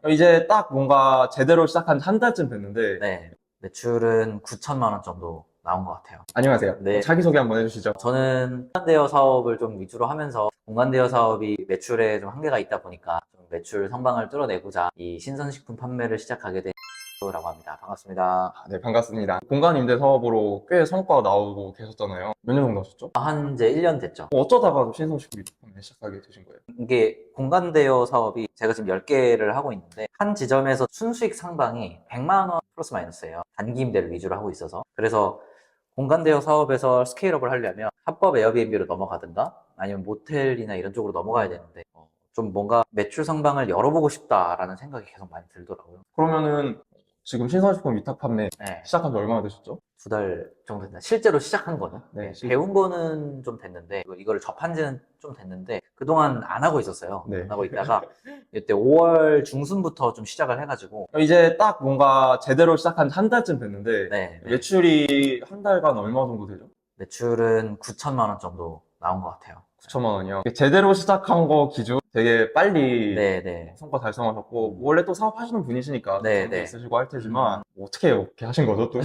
이제 딱 뭔가 제대로 시작한 지 한 달쯤 됐는데. 네, 매출은 9천만 원 정도 나온 것 같아요. 안녕하세요. 네. 자기소개 한번 해주시죠. 저는 공간대여 사업을 좀 위주로 하면서 공간대여 사업이 매출에 좀 한계가 있다 보니까 좀 매출 성방을 뚫어내고자 이 신선식품 판매를 시작하게 된 라고 합니다. 반갑습니다. 네, 반갑습니다. 공간 임대 사업으로 꽤 성과가 나오고 계셨잖아요. 몇 년 정도 하셨죠? 한 이제 1년 됐죠. 어쩌다가 신선식품 판매 시작하게 되신 거예요? 이게 공간대여 사업이 제가 지금 10개를 하고 있는데 한 지점에서 순수익 상방이 100만 원 플러스 마이너스예요. 단기 임대를 위주로 하고 있어서. 그래서 공간대여 사업에서 스케일업을 하려면 합법 에어비앤비로 넘어가든가 아니면 모텔이나 이런 쪽으로 넘어가야 되는데 좀 뭔가 매출 상방을 열어보고 싶다라는 생각이 계속 많이 들더라고요. 그러면은 지금 신선식품 위탁 판매 네. 시작한 지 얼마나 되셨죠? 2달 정도 됐나? 실제로 시작한 거는? 네, 배운 거는 좀 됐는데, 이거를 접한 지는 좀 됐는데, 그동안 안 하고 있었어요. 네. 안 하고 있다가, 이때 5월 중순부터 좀 시작을 해가지고, 이제 딱 뭔가 제대로 시작한 지 한 달쯤 됐는데. 네. 매출이 한 달간 얼마 정도 되죠? 매출은 9천만 원 정도 나온 것 같아요. 9천만 원이요. 제대로 시작한 거 기준 되게 빨리 네. 성과 달성하셨고, 원래 또 사업하시는 분이시니까 네, 그런 게 네. 있으시고 할 테지만 어떻게 이렇게 하신 거죠 또?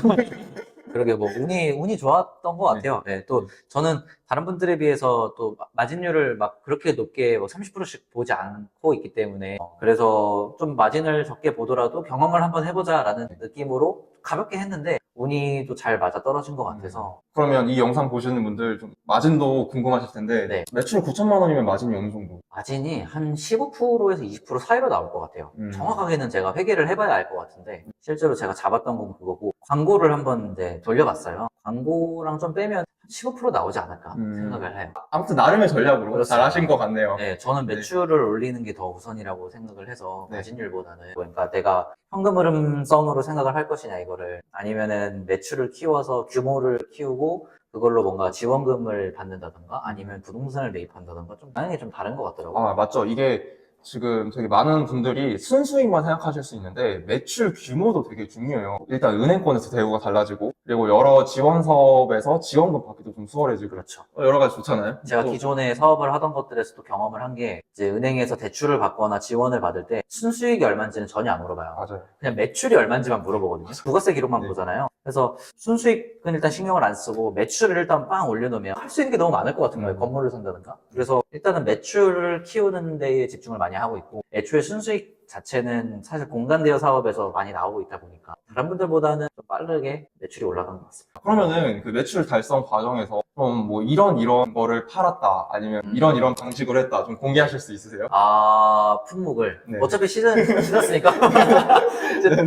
그러게 뭐 운이 좋았던 것 같아요. 네, 또 저는 다른 분들에 비해서 또 마진율을 막 그렇게 높게 뭐 30%씩 보지 않고 있기 때문에 그래서 좀 마진을 적게 보더라도 경험을 한번 해보자라는 느낌으로 가볍게 했는데 운이 또 잘 맞아 떨어진 것 같아서. 그러면 이 영상 보시는 분들 좀 마진도 궁금하실 텐데. 네. 매출 9천만 원이면 마진이 어느 정도? 마진이 한 15%에서 20% 사이로 나올 것 같아요. 정확하게는 제가 회계를 해봐야 알 것 같은데 실제로 제가 잡았던 건 그거고 광고를 한번 이제 돌려봤어요. 광고랑 좀 빼면 15% 나오지 않을까 생각을 해요. 아무튼 나름의 전략으로 그렇습니다. 잘 하신 것 같네요. 네, 저는 매출을 올리는 게 더 우선이라고 생각을 해서 네. 마진율보다는 그러니까 내가 현금 흐름성으로 생각을 할 것이냐 이거를 아니면은 매출을 키워서 규모를 키우고 그걸로 뭔가 지원금을 받는다던가 아니면 부동산을 매입한다던가 좀 방향이 좀 다른 것 같더라고요. 아, 맞죠. 이게 지금 되게 많은 분들이 순수익만 생각하실 수 있는데 매출 규모도 되게 중요해요. 일단 은행권에서 대우가 달라지고 그리고 여러 지원 사업에서 지원금 받기도 좀 수월해지고 그렇죠. 여러 가지 좋잖아요. 제가 또 기존에 사업을 하던 것들에서도 경험을 한 게 이제 은행에서 대출을 받거나 지원을 받을 때 순수익이 얼마인지는 전혀 안 물어봐요. 맞아요. 그냥 매출이 얼마인지만 물어보거든요. 부가세 기록만 네. 보잖아요. 그래서 순수익은 일단 신경을 안 쓰고 매출을 일단 빵 올려놓으면 할 수 있는 게 너무 많을 것 같은 거예요. 건물을 산다든가. 그래서 일단은 매출을 키우는 데에 집중을 많이 하고 있고 애초에 순수익 자체는 사실 공간대여 사업에서 많이 나오고 있다 보니까 다른 분들보다는 좀 빠르게 매출이 올라간 것 같습니다. 그러면은 그 매출 달성 과정에서 좀 뭐 이런 거를 팔았다 아니면 이런 방식으로 했다 좀 공개하실 수 있으세요? 아, 품목을. 네. 어차피 시즌 지났으니까.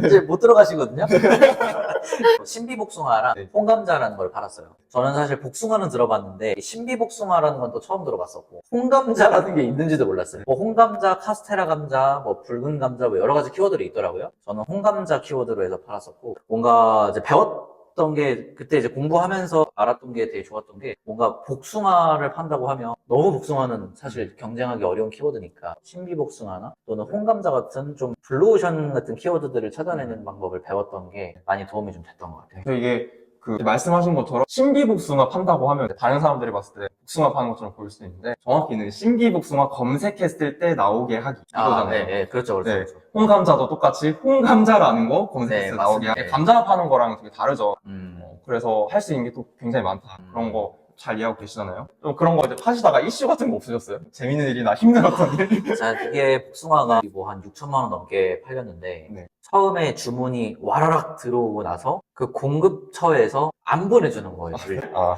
이제 못 들어가시거든요. 신비복숭아랑 네. 홍감자라는 걸 팔았어요. 저는 사실 복숭아는 들어봤는데 신비복숭아라는 건 또 처음 들어봤었고 홍감자라는 게 있는지도 몰랐어요. 뭐 홍감자, 카스테라 감자, 뭐 붉은 감자 뭐 여러 가지 키워드들이 있더라고요. 저는 홍감자 키워드로 해서 팔았었고 뭔가 이제 배웠던 게 그때 이제 공부하면서 알았던 게 되게 좋았던 게 뭔가 복숭아를 판다고 하면 너무 복숭아는 사실 경쟁하기 어려운 키워드니까 신비복숭아나 또는 홍감자 같은 좀 블루오션 같은 키워드들을 찾아내는 방법을 배웠던 게 많이 도움이 좀 됐던 것 같아요. 이게 그 말씀하신 것처럼 신비복숭아 판다고 하면 다른 사람들이 봤을 때 복숭아 파는 것처럼 보일 수 있는데 정확히는 신비복숭아 검색했을 때 나오게 하기 이거잖아요. 네, 그렇죠. 네. 홍감자도 똑같이 홍감자라는 거 검색했을 때 네, 나오게 맞습니다. 하기. 감자 파는 거랑 되게 다르죠. 음. 그래서 할 수 있는 게 또 굉장히 많다. 그런 거 잘 이해하고 계시잖아요. 좀 그런 거 이제 파시다가 이슈 같은 거 없으셨어요? 재밌는 일이나 힘들었던 일? 자, 이게 복숭아가 뭐 한 6천만 원 넘게 팔렸는데 네. 처음에 주문이 와라락 들어오고 나서 그 공급처에서 안 보내주는 거예요. 아,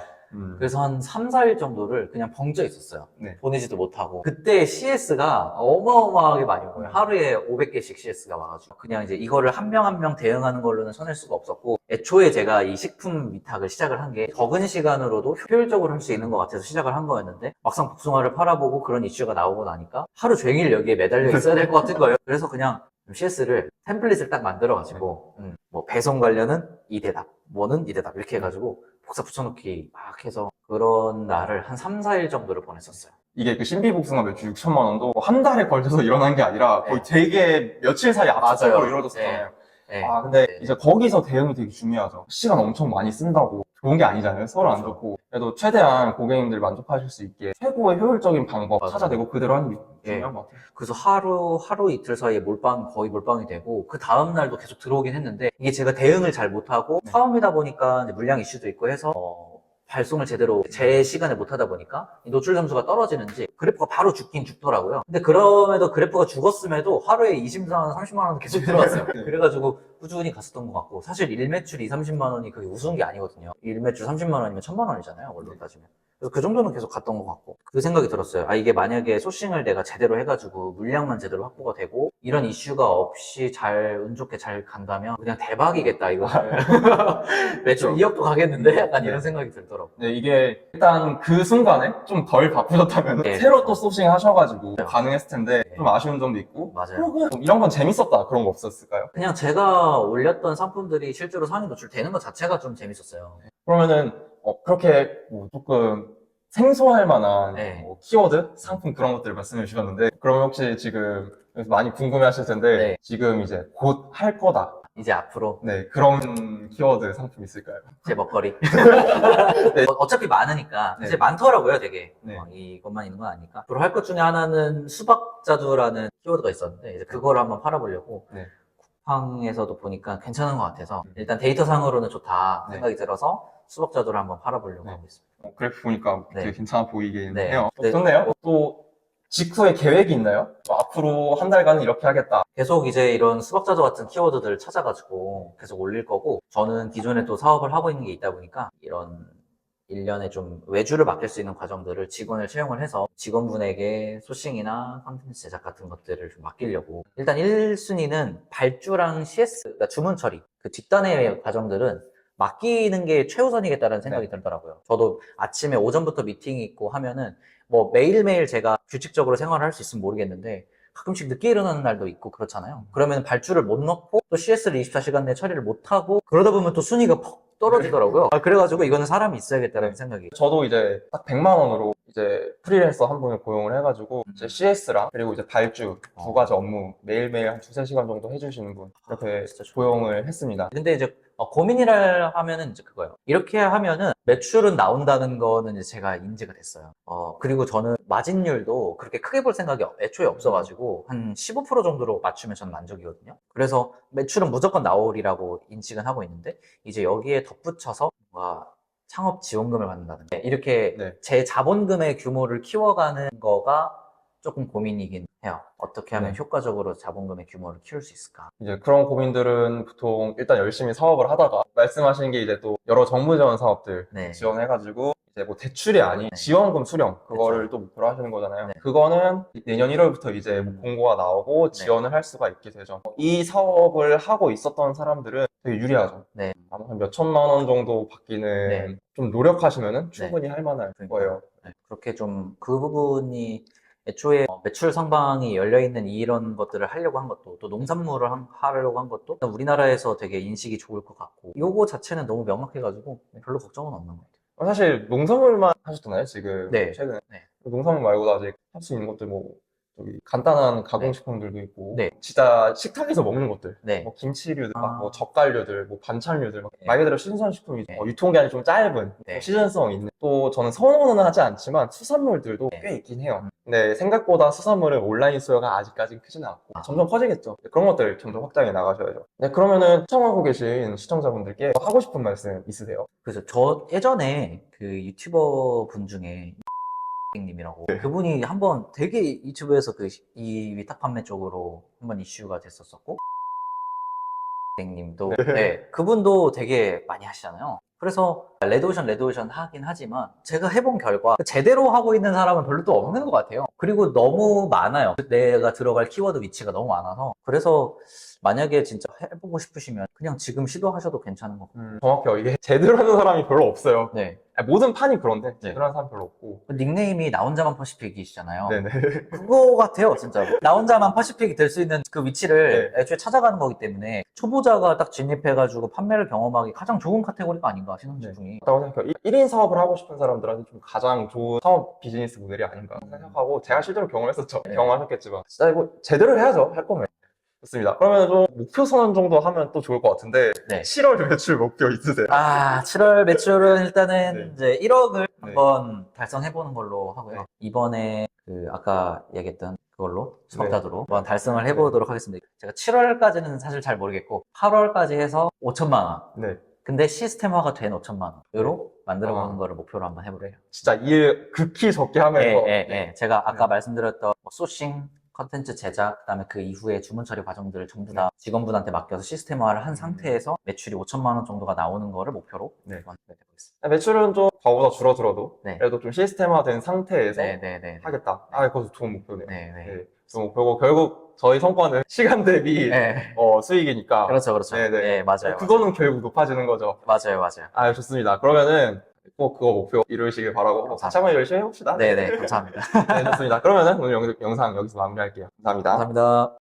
그래서 한 3, 4일 정도를 그냥 벙쪄 있었어요. 네. 보내지도 못하고. 그때 CS가 어마어마하게 많이 온 거예요. 하루에 500개씩 CS가 와가지고. 그냥 이제 이거를 한 명 한 명 대응하는 걸로는 쳐낼 수가 없었고, 애초에 제가 이 식품 위탁을 시작을 한 게 적은 시간으로도 효율적으로 할 수 있는 것 같아서 시작을 한 거였는데, 막상 복숭아를 팔아보고 그런 이슈가 나오고 나니까 하루 종일 여기에 매달려 있어야 될 것 같은 거예요. 그래서 그냥 CS를 템플릿을 딱 만들어가지고, 뭐 배송 관련은 이 대답, 뭐는 이 대답 이렇게 해가지고 복사 붙여넣기 막 해서 그런 날을 한 3, 4일 정도를 보냈었어요. 이게 그 신비복숭아 매출 6천만 원도 한 달에 걸쳐서 일어난 게 아니라 거의 되게 며칠 사이 압축적으로 맞아요. 이루어졌었잖아요. 네. 아, 근데 이제 거기서 대응이 되게 중요하죠. 시간 엄청 많이 쓴다고 좋은 게 아니잖아요. 서로 안 그렇죠. 좋고. 그래도 최대한 고객님들 만족하실 수 있게 최고의 효율적인 방법 맞아요. 찾아내고 그대로 하는 게 예. 중요한 것 같아요. 그래서 하루 이틀 사이에 거의 몰빵이 되고, 그 다음날도 계속 들어오긴 했는데, 이게 제가 대응을 잘 못하고, 네. 처음이다 보니까 이제 물량 이슈도 있고 해서, 발송을 제대로 제 시간에 못하다 보니까 이 노출 점수가 떨어지는지 그래프가 바로 죽긴 죽더라고요. 근데 그럼에도 그래프가 죽었음에도 하루에 20만 원, 30만 원 계속 들어왔어요. 네. 그래가지고 꾸준히 갔었던 것 같고, 사실 일매출 2, 30만 원이 그게 우스운 게 아니거든요. 일매출 30만 원이면 1000만 원이잖아요, 원로 따지면. 그래서 그 정도는 계속 갔던 것 같고, 그 생각이 들었어요. 아, 이게 만약에 소싱을 내가 제대로 해가지고 물량만 제대로 확보가 되고 이런 이슈가 없이 운 좋게 잘 간다면 그냥 대박이겠다, 이거. 매출 2억도 가겠는데? 약간 이런 생각이 들더라고요. 네, 이게 일단 그 순간에 좀 덜 바쁘셨다면 네. 새로 또 소싱 하셔가지고 가능했을 텐데 네. 좀 아쉬운 점도 있고 맞아요. 그러면 이런 건 재밌었다 그런 거 없었을까요? 그냥 제가 올렸던 상품들이 실제로 상위 노출되는 것 자체가 좀 재밌었어요. 그러면은 그렇게 뭐 조금 생소할 만한 네. 뭐 키워드, 상품 그런 것들을 말씀해 주셨는데 그러면 혹시 지금 많이 궁금해 하실 텐데 네. 지금 이제 곧 할 거다. 이제 앞으로 네, 그런 키워드 상품 있을까요? 제 먹거리. 네. 어차피 많으니까. 네. 이제 많더라고요, 되게. 네. 이것만 있는 건 아니까. 앞으로 할 것 중에 하나는 수박자두라는 키워드가 있었는데, 이제 그거를 한번 팔아보려고. 네. 쿠팡에서도 보니까 괜찮은 것 같아서, 일단 데이터상으로는 좋다 네. 생각이 들어서 수박자두를 한번 팔아보려고 네. 하고 있습니다. 그래프 보니까 네. 되게 괜찮아 보이긴 네. 해요. 네. 좋네요. 또 직후에 계획이 있나요? 앞으로 한 달간은 이렇게 하겠다. 계속 이제 이런 수박자두 같은 키워드들을 찾아가지고 계속 올릴 거고, 저는 기존에 또 사업을 하고 있는 게 있다 보니까 이런 1년에 좀 외주를 맡길 수 있는 과정들을 직원을 채용을 해서 직원분에게 소싱이나 콘텐츠 제작 같은 것들을 좀 맡기려고. 일단 1순위는 발주랑 CS, 그러니까 주문 처리, 그 뒷단의 과정들은 맡기는 게 최우선이겠다는 생각이 들더라고요. 저도 아침에 오전부터 미팅이 있고 하면은 뭐 매일매일 제가 규칙적으로 생활을 할 수 있으면 모르겠는데 가끔씩 늦게 일어나는 날도 있고 그렇잖아요. 그러면 발주를 못 넣고 또 CS를 24시간 내에 처리를 못 하고 그러다 보면 또 순위가 퍽 떨어지더라고요. 그래가지고 이거는 사람이 있어야겠다는 생각이. 저도 이제 딱 100만 원으로 이제 프리랜서 한 분을 고용을 해가지고 이제 CS랑 그리고 이제 발주 두 가지 업무 매일매일 한 2~3시간 정도 해주시는 분 이렇게 진짜 좋다. 고용을 했습니다. 근데 이제 고민이라 하면은 이제 그거예요. 이렇게 하면은 매출은 나온다는 거는 이제 제가 인지가 됐어요. 그리고 저는 마진율도 그렇게 크게 볼 생각이 애초에 없어가지고 한 15% 정도로 맞추면 저는 만족이거든요. 그래서 매출은 무조건 나오리라고 인식은 하고 있는데 이제 여기에 덧붙여서 뭔가 창업 지원금을 받는다든지 이렇게 네. 제 자본금의 규모를 키워가는 거가 조금 고민이긴 해요. 어떻게 하면 네. 효과적으로 자본금의 규모를 키울 수 있을까? 이제 그런 고민들은 보통 일단 열심히 사업을 하다가 말씀하신 게 이제 또 여러 정부 지원 사업들 네. 지원해가지고 이제 뭐 대출이 아닌 네. 지원금 수령 그거를 그쵸. 또 목표로 하시는 거잖아요. 네. 그거는 내년 1월부터 이제 뭐 공고가 나오고 지원을 할 수가 있게 되죠. 이 사업을 하고 있었던 사람들은 되게 유리하죠. 네. 아마 한 몇 천만 원 정도 받기는 네. 좀 노력하시면은 충분히 할 만할 거예요. 네. 그렇게 좀 그 부분이 애초에 매출 상방이 열려있는 이런 것들을 하려고 한 것도 또 농산물을 하려고 한 것도 우리나라에서 되게 인식이 좋을 것 같고 요거 자체는 너무 명확해가지고 별로 걱정은 없는 것 같아요. 사실 농산물만 하셨잖아요, 지금. 네. 최근에. 네. 농산물 말고도 아직 할 수 있는 것들 뭐 저기 간단한 가공식품들도 있고 네. 진짜 식탁에서 먹는 것들 네. 뭐 김치류들, 아. 막 뭐 젓갈류들, 뭐 반찬류들 네. 말 그대로 신선식품이 네. 유통기한이 좀 짧은 네. 시즌성 있는 또 저는 선호는 하지 않지만 수산물들도 네. 꽤 있긴 해요. 근데 생각보다 수산물은 온라인 수요가 아직까지는 크지는 않고 점점 커지겠죠. 그런 것들 점점 확장해 나가셔야죠. 네, 그러면은 시청하고 계신 시청자분들께 하고 싶은 말씀 있으세요? 그래서 저 예전에 그 유튜버 분 중에 님이라고 그분이 한번 되게 유튜브에서 이 위탁 판매 쪽으로 한번 이슈가 됐었었고 님도 네, 그분도 되게 많이 하시잖아요. 그래서 레드오션 하긴 하지만 제가 해본 결과 제대로 하고 있는 사람은 별로 또 없는 것 같아요. 그리고 너무 많아요. 내가 들어갈 키워드 위치가 너무 많아서 그래서 만약에 진짜 해보고 싶으시면 그냥 지금 시도하셔도 괜찮은 것 같아요. 정확해요. 이게 제대로 하는 사람이 별로 없어요. 네. 모든 판이 그런데 제대로 하는 사람 별로 없고. 닉네임이 나 혼자만 퍼시픽이시잖아요. 네네. 그거 같아요, 진짜로. 나 혼자만 퍼시픽이 될 수 있는 그 위치를 애초에 찾아가는 거기 때문에 초보자가 딱 진입해가지고 판매를 경험하기 가장 좋은 카테고리가 아닌가, 신혼집 중이. 라고 생각해요. 1인 사업을 하고 싶은 사람들한테 좀 가장 좋은 사업 비즈니스 모델이 아닌가 생각하고 제가 실제로 경험했었죠. 네. 경험하셨겠지만 진짜 이거 제대로 해야죠. 할 거면. 좋습니다. 그러면 좀 목표 선언 정도 하면 또 좋을 것 같은데, 네. 7월 매출 목표 있으세요? 7월 매출은 일단은 네. 이제 1억을 네. 한번 달성해보는 걸로 하고요. 이번에 아까 얘기했던 그걸로 수박다도로 한번 달성을 해보도록 하겠습니다. 제가 7월까지는 사실 잘 모르겠고 8월까지 해서 5천만 원. 네. 근데 시스템화가 된 5천만 원으로 만들어보는 아. 거를 목표로 한번 해보래요. 진짜 일 극히 적게 하면서. 제가 아까 말씀드렸던 뭐 소싱, 컨텐츠 제작, 그다음에 그 이후에 주문 처리 과정들을 전부 다 직원분한테 맡겨서 시스템화를 한 상태에서 매출이 5천만 원 정도가 나오는 거를 목표로 네. 한번 해보고 있습니다. 매출은 좀 과보다 줄어들어도 네. 그래도 좀 시스템화된 상태에서 네네네. 하겠다. 그것도 좋은 목표네요. 네. 네. 좋은 목표고 결국 저희 성과는 시간 대비 네. 수익이니까. 그렇죠. 네네. 네, 맞아요. 그거는 결국 높아지는 거죠. 맞아요. 좋습니다. 그러면은 꼭 그거 목표 이루시길 바라고 같이 한번 열심히 해봅시다. 네네, 감사합니다. 네, 좋습니다. 그러면은 오늘 영상 여기서 마무리할게요. 감사합니다. 감사합니다.